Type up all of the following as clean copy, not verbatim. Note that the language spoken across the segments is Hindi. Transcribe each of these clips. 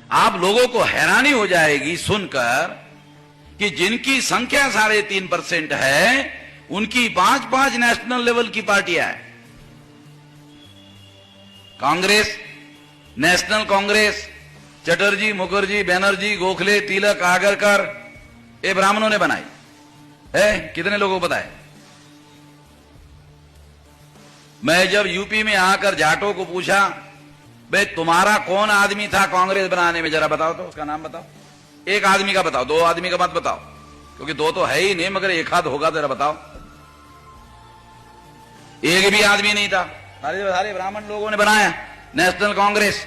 आप लोगों को हैरानी हो जाएगी सुनकर कि जिनकी संख्या 3.5% है, उनकी 5-5 नेशनल लेवल की पार्टियां हैं। कांग्रेस, नेशनल कांग्रेस, चटर्जी, मुखर्जी, बनर्जी, गोखले, तिलक, आगरकर, ये ब्राह्मणों ने बनाई है। कितने लोगों को पता है? मैं जब यूपी में आकर जाटों को पूछा, भाई तुम्हारा कौन आदमी था कांग्रेस बनाने में, जरा बताओ तो, उसका नाम बताओ। एक आदमी का बताओ, 2 आदमी का मत बताओ, क्योंकि 2 तो है ही नहीं, मगर एक आध होगा, जरा बताओ। एक भी आदमी नहीं था, सारे ब्राह्मण लोगों ने बनाया नेशनल कांग्रेस।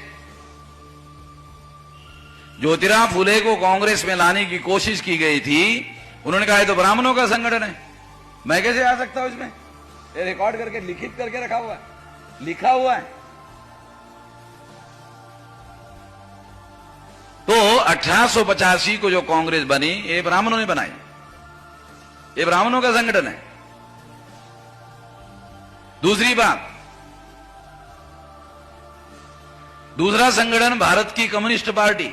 ज्योतिराव फुले को कांग्रेस में लाने की कोशिश की गई थी, उन्होंने कहा ये तो ब्राह्मणों का संगठन है, मैं कैसे आ सकता हूं इसमें? ये रिकॉर्ड करके लिखित करके रखा हुआ है, लिखा हुआ है। तो 1885 को जो कांग्रेस बनी, ये ब्राह्मणों ने बनाई, ये ब्राह्मणों का संगठन है। दूसरी बात, दूसरा संगठन भारत की कम्युनिस्ट पार्टी,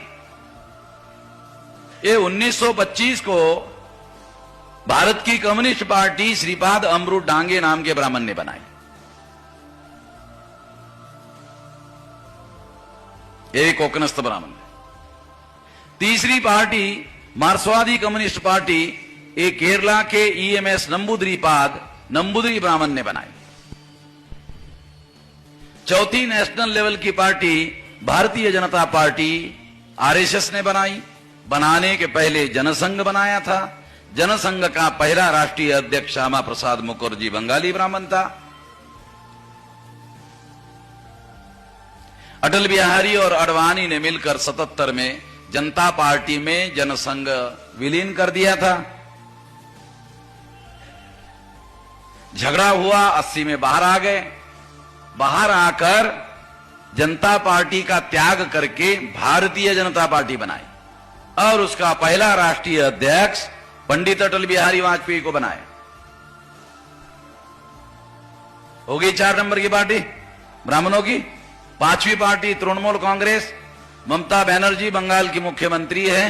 ये 1925 को भारत की कम्युनिस्ट पार्टी श्रीपाद अमृत डांगे नाम के ब्राह्मण ने बनाई। ये कोकनस्थ ब्राह्मण। तीसरी पार्टी मार्क्सवादी कम्युनिस्ट पार्टी, ये केरला के ईएमएस नंबूदरी ब्राह्मण ने बनाई। चौथी नेशनल लेवल की party Bharatiya Janata party RSS ने बनाई। बनाने के पहले जनसंघ बनाया था। जनसंघ का पहला राष्ट्रीय अध्यक्ष श्यामा प्रसाद मुखर्जी बंगाली ब्राह्मण था। अटल बिहारी और आडवाणी ने मिलकर 77 में जनता पार्टी में जनसंघ विलीन कर दिया था। झगड़ा हुआ, 80 में बाहर आ गए। बाहर आकर जनता पार्टी का त्याग करके भारतीय जनता पार्टी बनाई और उसका पहला राष्ट्रीय अध्यक्ष पंडित अटल बिहारी वाजपेयी को बनाया। हो गई 4 नंबर की पार्टी ब्राह्मणों की। 5वीं पार्टी तृणमूल कांग्रेस, ममता बनर्जी बंगाल की मुख्यमंत्री है।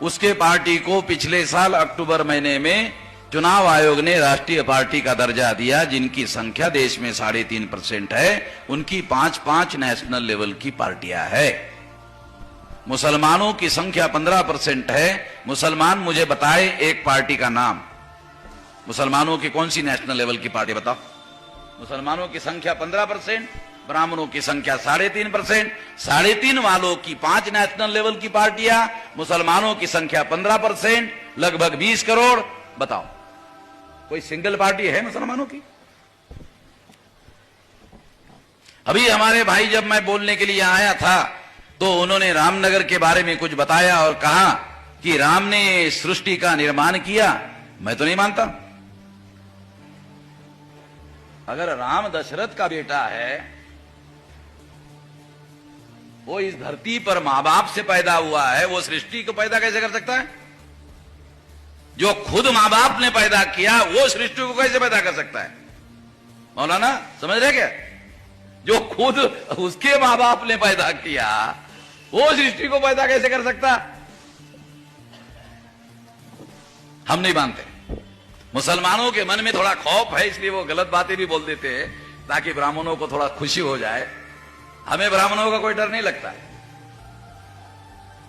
उसके पार्टी को पिछले साल अक्टूबर महीने में चुनाव आयोग ने राष्ट्रीय पार्टी का दर्जा दिया। जिनकी संख्या देश में 3.5% है, उनकी 5-5 नेशनल लेवल की पार्टियां है। मुसलमानों की संख्या 15% है। मुसलमान मुझे बताए एक पार्टी का नाम। मुसलमानों की कौन सी नेशनल लेवल की पार्टी बताओ? मुसलमानों की संख्या 15%, ब्राह्मणों की संख्या 3.5%। 3.5 वालों की 5 नेशनल लेवल की पार्टियां, मुसलमानों की संख्या 15%, लगभग 20 करोड़। बताओ कोई सिंगल पार्टी है मुसलमानों की? अभी हमारे भाई जब मैं बोलने के लिए आया था तो उन्होंने रामनगर के बारे में कुछ बताया और कहा कि राम ने सृष्टि का निर्माण किया। मैं तो नहीं मानता। अगर राम दशरथ का बेटा है, वो इस धरती पर मां बाप से पैदा हुआ है, वो सृष्टि को पैदा कैसे कर सकता है? जो खुद मां बाप ने पैदा किया वो सृष्टि को कैसे पैदा कर सकता है? मौलाना समझ रहे क्या? जो खुद उसके मां बाप ने पैदा किया वो सृष्टि को पैदा कैसे कर सकता? हम नहीं मानते। मुसलमानों के मन में थोड़ा खौफ है, इसलिए वो गलत बातें भी बोल देते हैं ताकि ब्राह्मणों को थोड़ा खुशी हो जाए। हमें ब्राह्मणों का कोई डर नहीं लगता है।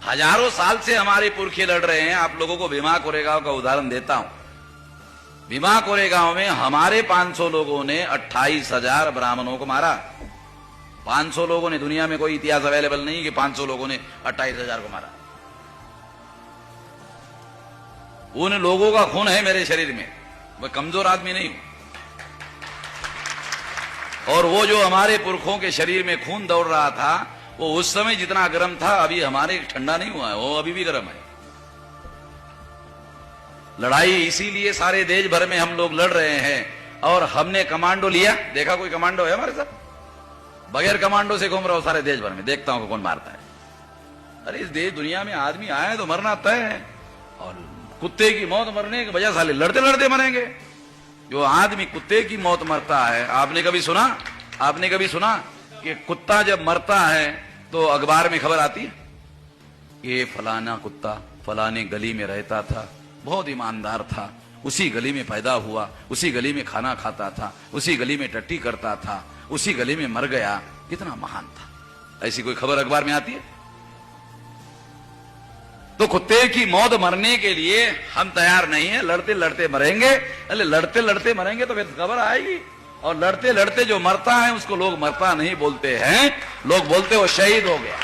हजारों साल से हमारे पुरखे लड़ रहे हैं। आप लोगों को भीमा कोरेगांव का उदाहरण देता हूं। भीमा कोरेगांव में हमारे 500 लोगों ने 28,000 ब्राह्मणों को मारा। 500 लोगों ने, दुनिया में कोई इतिहास अवेलेबल नहीं कि 500 लोगों ने 28,000 को मारा। उन लोगों का खून है मेरे शरीर में, मैं कमजोर आदमी नहीं हूं। और वो जो हमारे पुरखों के शरीर में खून दौड़ रहा था, वो उस समय जितना गर्म था, अभी हमारे ठंडा नहीं हुआ है, वो अभी भी गर्म है। लड़ाई इसीलिए सारे देश भर में हम लोग लड़ रहे हैं। और हमने कमांडो लिया। देखा कोई कमांडो है हमारे साथ? बगैर कमांडो से घूम रहा हूं सारे देश भर में, देखता हूं कौन मारता है। अरे इस देश दुनिया में आदमी आए तो मरना तय है, और कुत्ते की मौत मरने की वजह साले लड़ते लड़ते मरेंगे। जो आदमी कुत्ते की मौत मरता है, आपने कभी सुना कि कुत्ता जब मरता है तो अखबार में खबर आती है? ये फलाना कुत्ता फलाने गली में रहता था, बहुत ईमानदार था, उसी गली में पैदा हुआ, उसी गली में खाना खाता था, उसी गली में टट्टी करता था, उसी गली में मर गया, कितना महान था। ऐसी कोई खबर अखबार में आती है? तो कुत्ते की मौत मरने के लिए हम तैयार नहीं है, लड़ते लड़ते मरेंगे। अरे लड़ते लड़ते मरेंगे तो फिर खबर आएगी, और लड़ते लड़ते जो मरता है उसको लोग मरता नहीं बोलते हैं, लोग बोलते वो शहीद हो गया।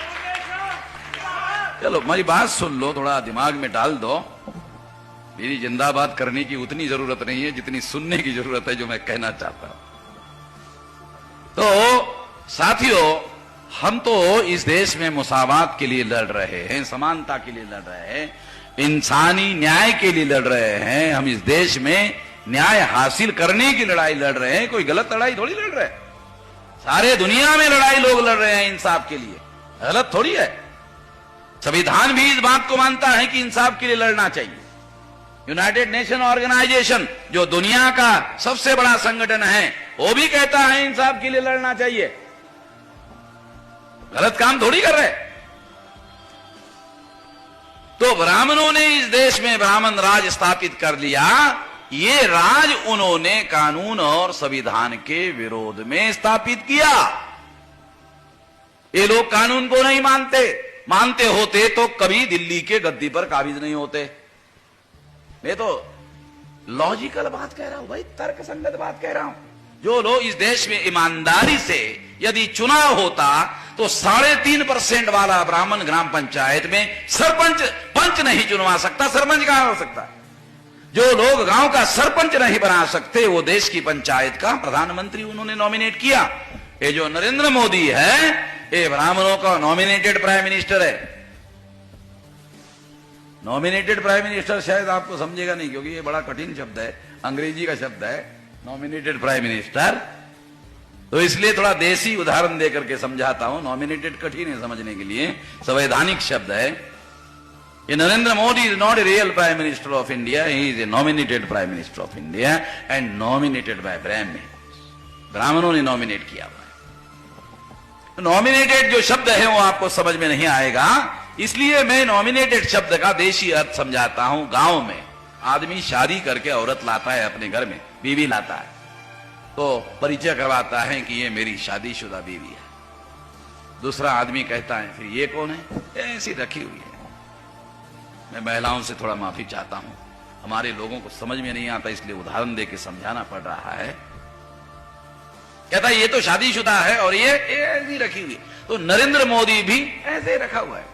चलो मेरी बात सुन लो, थोड़ा दिमाग में डाल दो। मेरी जिंदाबाद करने की उतनी जरूरत नहीं है जितनी सुनने की जरूरत है जो मैं कहना चाहता हूं। तो साथियों, हम तो इस देश में मुसावात के लिए लड़ रहे हैं, समानता के लिए लड़ रहे हैं, इंसानी न्याय के लिए लड़ रहे हैं। हम इस देश में न्याय हासिल करने की लड़ाई लड़ रहे हैं, कोई गलत लड़ाई थोड़ी लड़ रहे हैं। सारे दुनिया में लड़ाई लोग लड़ रहे हैं इंसाफ के लिए, गलत थोड़ी है। संविधान भी इस बात को मानता है कि इंसाफ के लिए लड़ना चाहिए। यूनाइटेड नेशन ऑर्गेनाइजेशन जो दुनिया का सबसे बड़ा संगठन है, वो भी कहता है इंसाफ के लिए लड़ना चाहिए। गलत काम थोड़ी कर रहे। तो ब्राह्मणों ने इस देश में ब्राह्मण राज स्थापित कर लिया। ये राज उन्होंने कानून और संविधान के विरोध में स्थापित किया। ये लोग कानून को नहीं मानते होते तो कभी दिल्ली के गद्दी पर काबिज नहीं होते। मैं तो लॉजिकल बात कह रहा हूं भाई, तर्क संगत बात कह रहा हूं। जो लोग इस देश में ईमानदारी से यदि चुनाव होता तो 3.5% वाला ब्राह्मण ग्राम पंचायत में पंच नहीं चुनवा सकता, सरपंच कहां हो सकता? जो लोग गांव का सरपंच नहीं बना सकते, वो देश की पंचायत का प्रधानमंत्री उन्होंने नॉमिनेट किया। ये जो नरेंद्र मोदी है, ये ब्राह्मणों का नॉमिनेटेड प्राइम मिनिस्टर है। नॉमिनेटेड प्राइम मिनिस्टर शायद आपको समझेगा नहीं, क्योंकि ये बड़ा कठिन शब्द है, अंग्रेजी का शब्द है नॉमिनेटेड प्राइम मिनिस्टर। तो इसलिए थोड़ा देसी उदाहरण देकर के समझाता हूं। नॉमिनेटेड कठिन है समझने के लिए, संवैधानिक शब्द है। ये Narendra Modi is not a real prime minister of India, he is a nominated prime minister of India and nominated by ब्राह्मणों ने नॉमिनेट किया हुआ है। नॉमिनेटेड जो शब्द है वो आपको समझ में नहीं आएगा, इसलिए मैं नॉमिनेटेड शब्द का देशी अर्थ समझाता हूं। गांव में आदमी शादी करके औरत लाता है, अपने घर में बीवी लाता है, तो परिचय करवाता है कि ये मेरी शादीशुदा बीवी है। दूसरा आदमी कहता है फिर ये कौन है? ऐसी रखी हुई है। मैं महिलाओं से थोड़ा माफी चाहता हूं, हमारे लोगों को समझ में नहीं आता, इसलिए उदाहरण देके समझाना पड़ रहा है। कहता है ये तो शादीशुदा है और ये ऐसी रखी हुई। तो नरेंद्र मोदी भी ऐसे रखा हुआ है।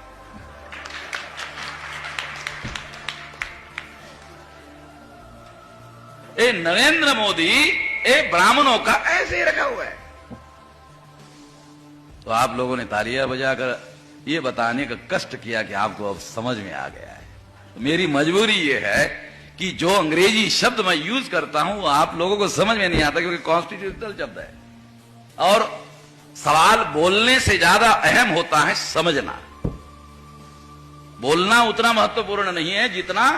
ये नरेंद्र मोदी ब्राह्मणों का ऐसे रखा हुआ है। तो आप लोगों ने तालियां बजाकर ये बताने का कष्ट किया कि आपको अब समझ में आ गया है। तो मेरी मजबूरी ये है कि जो अंग्रेजी शब्द मैं यूज करता हूं वो आप लोगों को समझ में नहीं आता, क्योंकि कॉन्स्टिट्यूशनल शब्द है और सवाल बोलने से ज्यादा अहम होता है समझना। बोलना उतना महत्वपूर्ण नहीं है जितना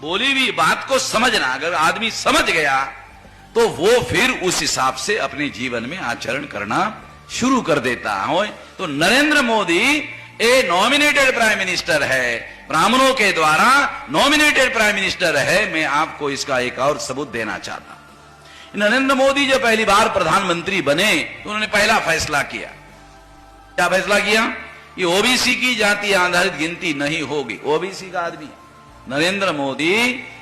बोली हुई बात को समझना। अगर आदमी समझ गया तो वो फिर उस हिसाब से अपने जीवन में आचरण करना शुरू कर देता है। तो Narendra Modi nominated prime minister है, ब्राह्मणों के द्वारा नॉमिनेटेड प्राइम मिनिस्टर है। मैं आपको इसका एक और सबूत देना चाहता हूं। नरेंद्र मोदी जब पहली बार प्रधानमंत्री बने तो उन्होंने पहला फैसला किया। क्या फैसला किया? ये ओबीसी की जाति आधारित गिनती नहीं होगी। ओबीसी का आदमी नरेंद्र मोदी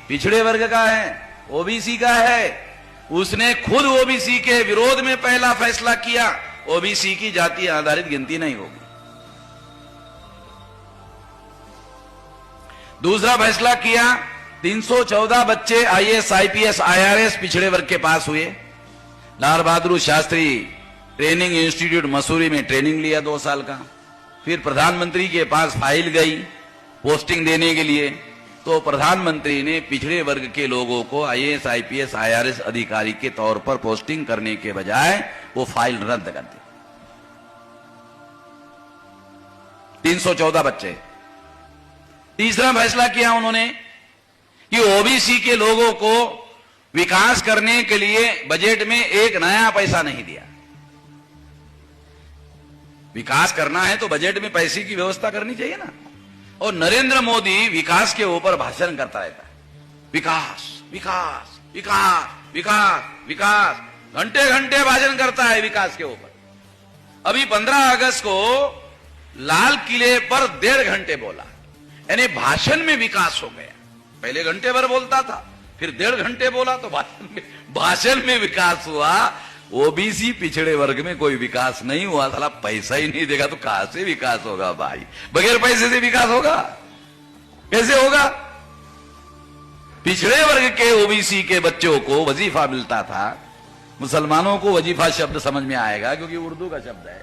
पिछड़े वर्ग का है, ओबीसी का है। उसने खुद ओबीसी के विरोध में पहला फैसला किया, ओबीसी की जाति आधारित गिनती नहीं होगी। दूसरा फैसला किया, 314 बच्चे आईएएस, आईपीएस, आईआरएस पिछड़े वर्ग के पास हुए। लाल बहादुर शास्त्री ट्रेनिंग इंस्टीट्यूट मसूरी में ट्रेनिंग लिया 2 साल का। फिर प्रधानमंत्री के पास फाइल गई पोस्टिंग देने के लिए, तो प्रधानमंत्री ने पिछड़े वर्ग के लोगों को आईएएस, आईपीएस, आईआरएस अधिकारी के तौर पर पोस्टिंग करने के बजाय वो फाइल रद्द कर दी। 314 बच्चे। तीसरा फैसला किया उन्होंने कि ओबीसी के लोगों को विकास करने के लिए बजट में एक नया पैसा नहीं दिया। विकास करना है तो बजट में पैसे की व्यवस्था करनी चाहिए ना। और नरेंद्र मोदी विकास के ऊपर भाषण करता रहता है, विकास विकास विकास विकास विकास, घंटे घंटे भाषण करता है विकास के ऊपर। अभी 15 अगस्त को लाल किले पर 1.5 घंटे बोला, यानी भाषण में विकास हो गया। पहले घंटे भर बोलता था, फिर 1.5 घंटे बोला तो भाषण में विकास हुआ। ओबीसी पिछड़े वर्ग में कोई विकास नहीं हुआ, साला पैसा ही नहीं देगा तो कहां से विकास होगा भाई? बगैर पैसे से विकास होगा? कैसे होगा? पिछड़े वर्ग के ओबीसी के बच्चों को वजीफा मिलता था। मुसलमानों को वजीफा शब्द समझ में आएगा क्योंकि उर्दू का शब्द है,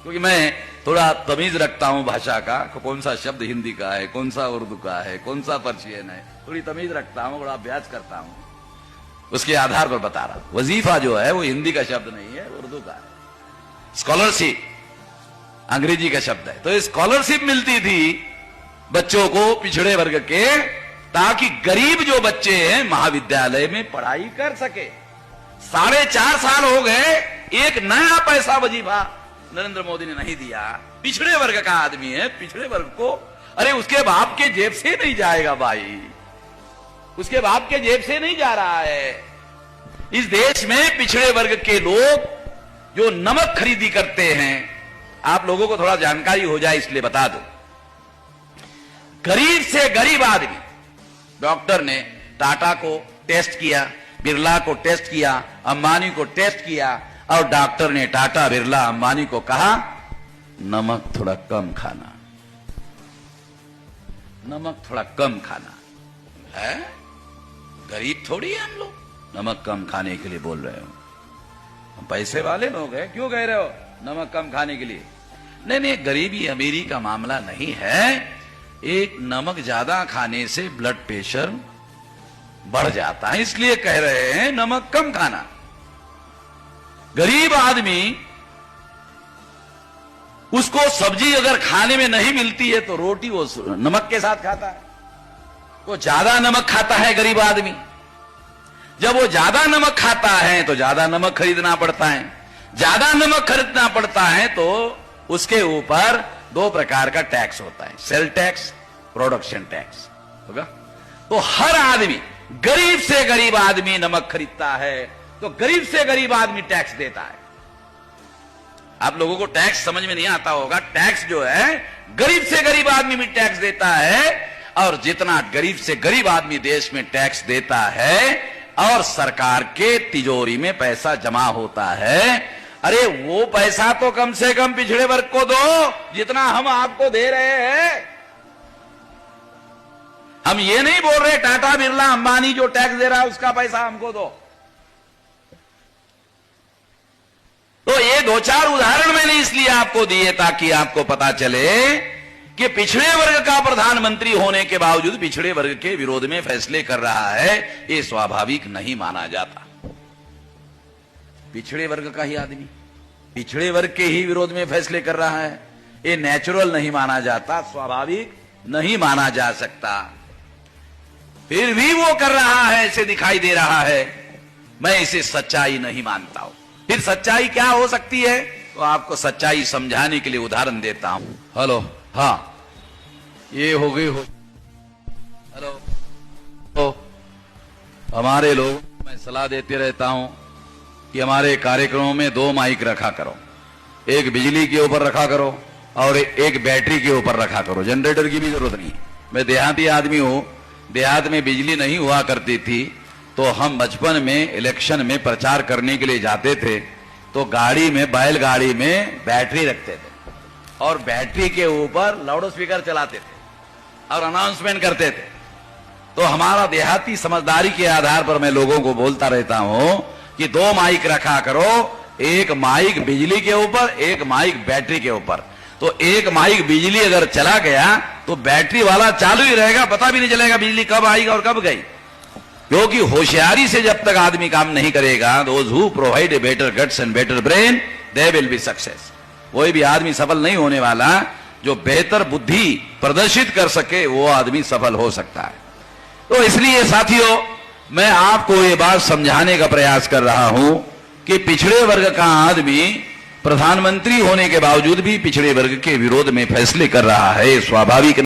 क्योंकि मैं थोड़ा तमीज रखता हूं भाषा का, कौन सा शब्द हिंदी का है, कौन सा उर्दू का है, कौन सा पर्शियन है, थोड़ी तमीज रखता हूं, बड़ा अभ्यास करता हूं, उसके आधार पर बता रहा हूं। वजीफा जो है वो हिंदी का शब्द नहीं है, उर्दू का है। स्कॉलरशिप अंग्रेजी का शब्द है। तो स्कॉलरशिप मिलती थी बच्चों को पिछड़े वर्ग के, ताकि गरीब जो बच्चे हैं महाविद्यालय में पढ़ाई कर सके। 4.5 साल हो गए, एक नया पैसा वजीफा नरेंद्र मोदी ने नहीं दिया। पिछड़े वर्ग का आदमी है, पिछड़े वर्ग को, अरे उसके बाप के जेब से नहीं जाएगा भाई, उसके बाप के जेब से नहीं जा रहा है। इस देश में पिछड़े वर्ग के लोग जो नमक खरीदी करते हैं, आप लोगों को थोड़ा जानकारी हो जाए इसलिए बता दो। गरीब से गरीब आदमी, डॉक्टर ने टाटा को टेस्ट किया, बिरला को टेस्ट किया, अंबानी को टेस्ट किया, और डॉक्टर ने टाटा, बिरला, अंबानी को कहा नमक थोड़ा कम खाना, नमक थोड़ा कम खाना है। गरीब थोड़ी है हम लोग, नमक कम खाने के लिए बोल रहे हो। हम पैसे वाले लोग हैं, क्यों कह रहे हो नमक कम खाने के लिए? नहीं नहीं, गरीबी अमीरी का मामला नहीं है। एक नमक ज्यादा खाने से ब्लड प्रेशर बढ़ जाता है, इसलिए कह रहे हैं नमक कम खाना। गरीब आदमी, उसको सब्जी अगर खाने में नहीं मिलती है तो रोटी वो नमक के साथ खाता है। वो ज्यादा नमक खाता है गरीब आदमी। जब वो ज्यादा नमक खाता है तो ज्यादा नमक खरीदना पड़ता है। ज्यादा नमक खरीदना पड़ता है तो उसके ऊपर 2 प्रकार का टैक्स होता है, सेल टैक्स, प्रोडक्शन टैक्स होगा। तो हर आदमी, गरीब से गरीब आदमी नमक खरीदता है तो गरीब से गरीब आदमी टैक्स देता है। आप लोगों को टैक्स समझ में नहीं आता होगा। टैक्स जो है, गरीब से गरीब आदमी भी टैक्स देता है, और जितना गरीब से गरीब आदमी देश में टैक्स देता है और सरकार के तिजोरी में पैसा जमा होता है, अरे वो पैसा तो कम से कम पिछड़े वर्ग को दो जितना हम आपको दे रहे हैं। हम ये नहीं बोल रहे टाटा, बिरला, अंबानी जो टैक्स दे रहा है उसका पैसा हमको दो। तो ये 2-4 उदाहरण मैंने इसलिए आपको दिए ताकि आपको पता चले कि पिछड़े वर्ग का प्रधानमंत्री होने के बावजूद पिछड़े वर्ग के विरोध में फैसले कर रहा है, ये स्वाभाविक नहीं माना जाता। पिछड़े वर्ग का ही आदमी पिछड़े वर्ग के ही विरोध में फैसले कर रहा है, ये नेचुरल नहीं माना जाता, स्वाभाविक नहीं माना जा सकता। फिर भी वो कर रहा है, ऐसे दिखाई दे रहा है। मैं इसे सच्चाई नहीं मानता हूं। फिर सच्चाई क्या हो सकती है, तो आपको सच्चाई समझाने के लिए उदाहरण देता हूं। हेलो, हाँ, ये हो गई हो। हेलो, तो हमारे लोग, मैं सलाह देते रहता हूं कि हमारे कार्यक्रमों में 2 माइक रखा करो, एक बिजली के ऊपर रखा करो और एक बैटरी के ऊपर रखा करो। जनरेटर की भी जरूरत नहीं। मैं देहाती आदमी हूं, देहात में बिजली नहीं हुआ करती थी, तो हम बचपन में इलेक्शन में प्रचार करने के लिए जाते थे तो गाड़ी में, बैलगाड़ी में बैटरी रखते थे और बैटरी के ऊपर लाउड स्पीकर चलाते थे और अनाउंसमेंट करते थे। तो हमारा देहाती समझदारी के आधार पर मैं लोगों को बोलता रहता हूं कि 2 माइक रखा करो, एक माइक बिजली के ऊपर, एक माइक बैटरी के ऊपर। तो एक माइक बिजली अगर चला गया तो बैटरी वाला चालू ही रहेगा, पता भी नहीं चलेगा बिजली कब आई और कब गई। क्योंकि होशियारी से जब तक आदमी काम नहीं करेगा, those who provide a better guts and better brain they will be success. कोई भी आदमी सफल नहीं होने वाला, जो बेहतर बुद्धि प्रदर्शित कर सके वो आदमी सफल हो सकता है। तो इसलिए साथियों, मैं आपको ये बात समझाने का प्रयास कर रहा हूं कि पिछड़े वर्ग का आदमी प्रधानमंत्री होने के बावजूद भी पिछड़े वर्ग के विरोध में फैसले कर रहा है, स्वाभाविक